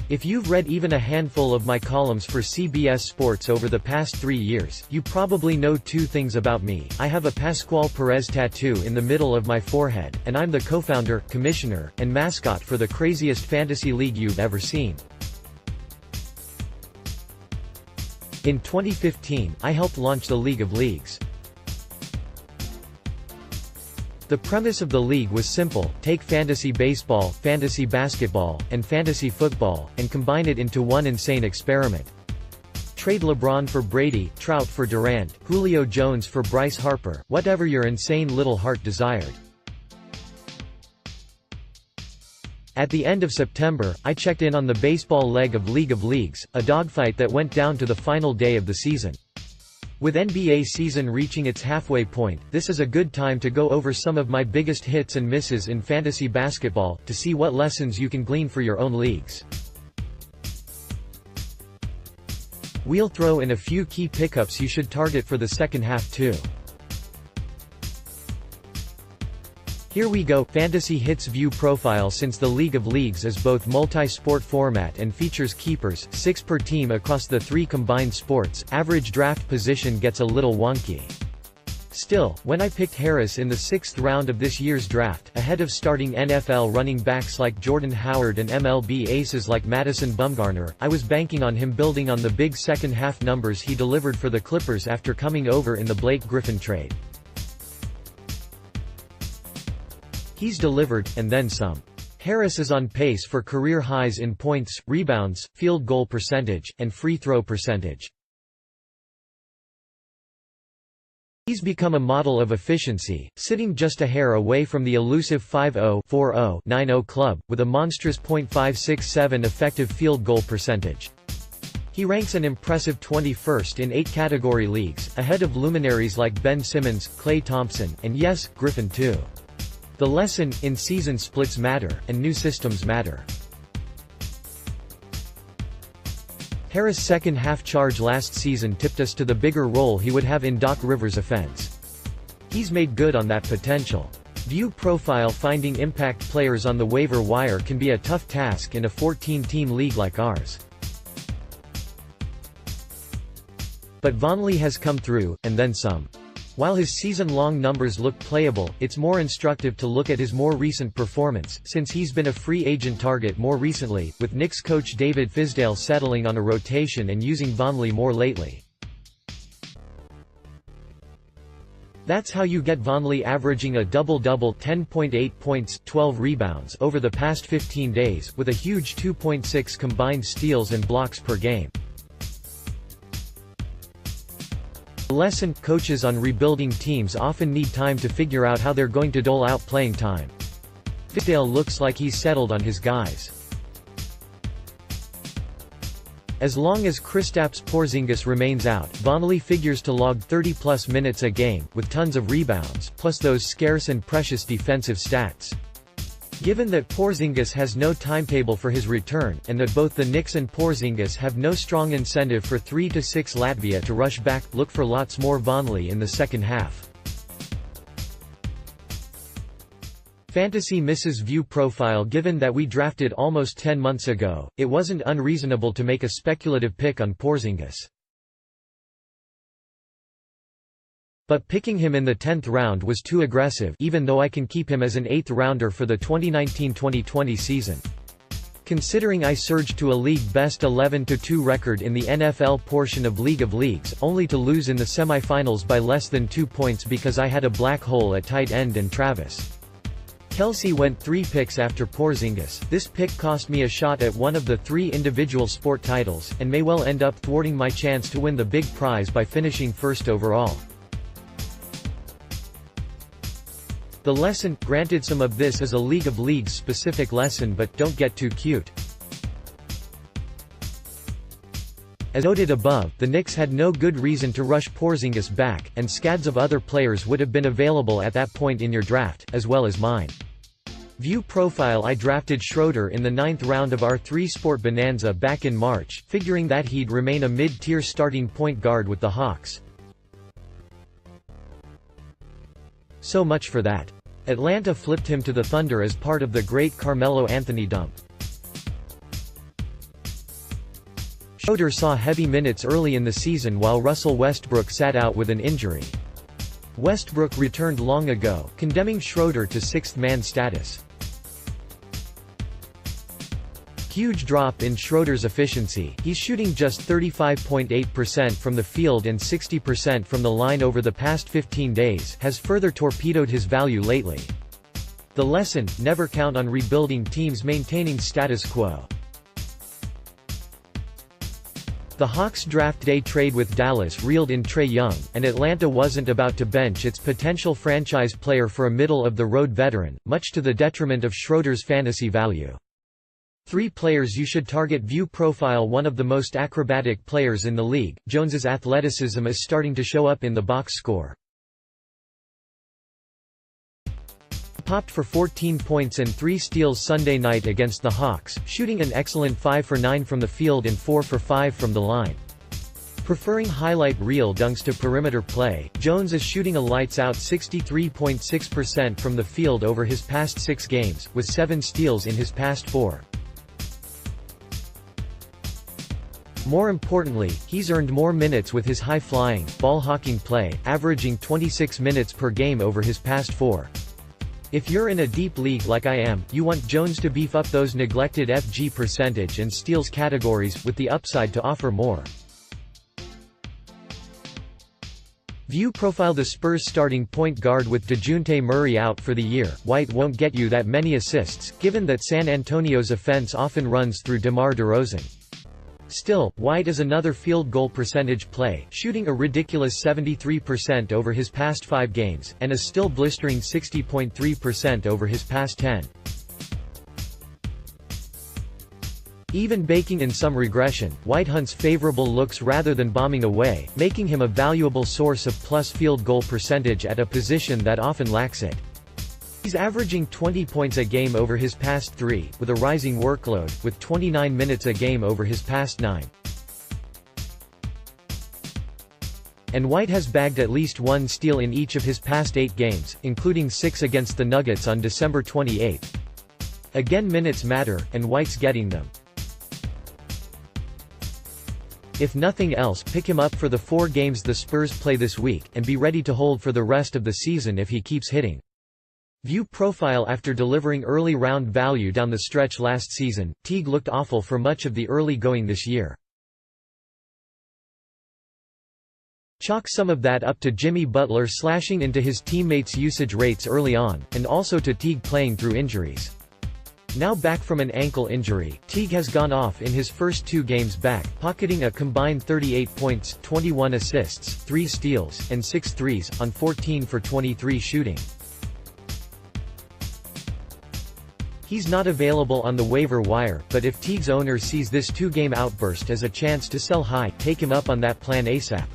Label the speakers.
Speaker 1: If you've read even a handful of my columns for CBS Sports over the past 3 years, you probably know 2 things about me. I have a Pascual Perez tattoo in the middle of my forehead, and I'm the co-founder, commissioner, and mascot for the craziest fantasy league you've ever seen. In 2015, I helped launch the League of Leagues. The premise of the league was simple: take fantasy baseball, fantasy basketball, and fantasy football, and combine it into one insane experiment. Trade LeBron for Brady, Trout for Durant, Julio Jones for Bryce Harper, whatever your insane little heart desired. At the end of September, I checked in on the baseball leg of League of Leagues, a dogfight that went down to the final day of the season. With NBA season reaching its halfway point, this is a good time to go over some of my biggest hits and misses in fantasy basketball, to see what lessons you can glean for your own leagues. We'll throw in a few key pickups you should target for the second half too. Here we go. Fantasy Hits View Profile. Since the League of Leagues is both multi-sport format and features keepers, 6 per team across the 3 combined sports, average draft position gets a little wonky. Still, when I picked Harris in the 6th round of this year's draft, ahead of starting NFL running backs like Jordan Howard and MLB aces like Madison Bumgarner, I was banking on him building on the big second-half numbers he delivered for the Clippers after coming over in the Blake Griffin trade. He's delivered, and then some. Harris is on pace for career highs in points, rebounds, field goal percentage, and free throw percentage. He's become a model of efficiency, sitting just a hair away from the elusive 5-0, 4-0, 9-0 club, with a monstrous .567 effective field goal percentage. He ranks an impressive 21st in 8 category leagues, ahead of luminaries like Ben Simmons, Klay Thompson, and yes, Griffin too. The lesson: in-season splits matter, and new systems matter. Harris' second-half charge last season tipped us to the bigger role he would have in Doc Rivers' offense. He's made good on that potential. View Profile. Finding impact players on the waiver wire can be a tough task in a 14-team league like ours. But Vonleh has come through, and then some. While his season-long numbers look playable, it's more instructive to look at his more recent performance, since he's been a free agent target more recently, with Knicks coach David Fizdale settling on a rotation and using Vonleh more lately. That's how you get Vonleh averaging a double-double, 10.8 points, 12 rebounds over the past 15 days, with a huge 2.6 combined steals and blocks per game. Lesson: coaches on rebuilding teams often need time to figure out how they're going to dole out playing time. Fizdale looks like he's settled on his guys. As long as Kristaps Porzingis remains out, Vonleh figures to log 30-plus minutes a game, with tons of rebounds, plus those scarce and precious defensive stats. Given that Porzingis has no timetable for his return, and that both the Knicks and Porzingis have no strong incentive for 3 to 6 Latvia to rush back, look for lots more Vonleh in the second half. Fantasy Misses View Profile. Given that we drafted almost 10 months ago, it wasn't unreasonable to make a speculative pick on Porzingis. But picking him in the 10th round was too aggressive, even though I can keep him as an 8th rounder for the 2019-2020 season. Considering I surged to a league best 11-2 record in the NFL portion of League of Leagues, only to lose in the semifinals by less than 2 points because I had a black hole at tight end and Travis Kelce went 3 picks after Porzingis. This pick cost me a shot at one of the 3 individual sport titles, and may well end up thwarting my chance to win the big prize by finishing first overall. The lesson: granted some of this is a League of Leagues specific lesson, but don't get too cute. As noted above, the Knicks had no good reason to rush Porzingis back, and scads of other players would have been available at that point in your draft, as well as mine. View Profile. I drafted Schroeder in the 9th round of our 3-sport bonanza back in March, figuring that he'd remain a mid-tier starting point guard with the Hawks. So much for that. Atlanta flipped him to the Thunder as part of the great Carmelo Anthony dump. Schroeder saw heavy minutes early in the season while Russell Westbrook sat out with an injury. Westbrook returned long ago, condemning Schroeder to sixth-man status. Huge drop in Schroeder's efficiency. He's shooting just 35.8% from the field and 60% from the line over the past 15 days, has further torpedoed his value lately. The lesson: never count on rebuilding teams maintaining status quo. The Hawks' draft day trade with Dallas reeled in Trae Young, and Atlanta wasn't about to bench its potential franchise player for a middle-of-the-road veteran, much to the detriment of Schroeder's fantasy value. 3 players you should target. View profile: one of the most acrobatic players in the league, Jones's athleticism is starting to show up in the box score. Popped for 14 points and 3 steals Sunday night against the Hawks, shooting an excellent 5 for 9 from the field and 4 for 5 from the line. Preferring highlight reel dunks to perimeter play, Jones is shooting a lights-out 63.6% from the field over his past 6 games, with 7 steals in his past 4. More importantly, he's earned more minutes with his high-flying, ball-hawking play, averaging 26 minutes per game over his past 4. If you're in a deep league like I am, you want Jones to beef up those neglected FG percentage and steals categories, with the upside to offer more. View profile: the Spurs starting point guard with DeJounte Murray out for the year, White won't get you that many assists, given that San Antonio's offense often runs through DeMar DeRozan. Still, White is another field goal percentage play, shooting a ridiculous 73% over his past 5 games, and a still blistering 60.3% over his past 10. Even baking in some regression, White hunts favorable looks rather than bombing away, making him a valuable source of plus field goal percentage at a position that often lacks it. He's averaging 20 points a game over his past 3, with a rising workload, with 29 minutes a game over his past 9. And White has bagged at least 1 steal in each of his past 8 games, including 6 against the Nuggets on December 28. Again, minutes matter, and White's getting them. If nothing else, pick him up for the 4 games the Spurs play this week, and be ready to hold for the rest of the season if he keeps hitting. View profile: after delivering early round value down the stretch last season, Teague looked awful for much of the early going this year. Chalk some of that up to Jimmy Butler slashing into his teammates' usage rates early on, and also to Teague playing through injuries. Now back from an ankle injury, Teague has gone off in his first 2 games back, pocketing a combined 38 points, 21 assists, 3 steals, and 6 threes, on 14 for 23 shooting. He's not available on the waiver wire, but if Teague's owner sees this 2-game outburst as a chance to sell high, take him up on that plan ASAP.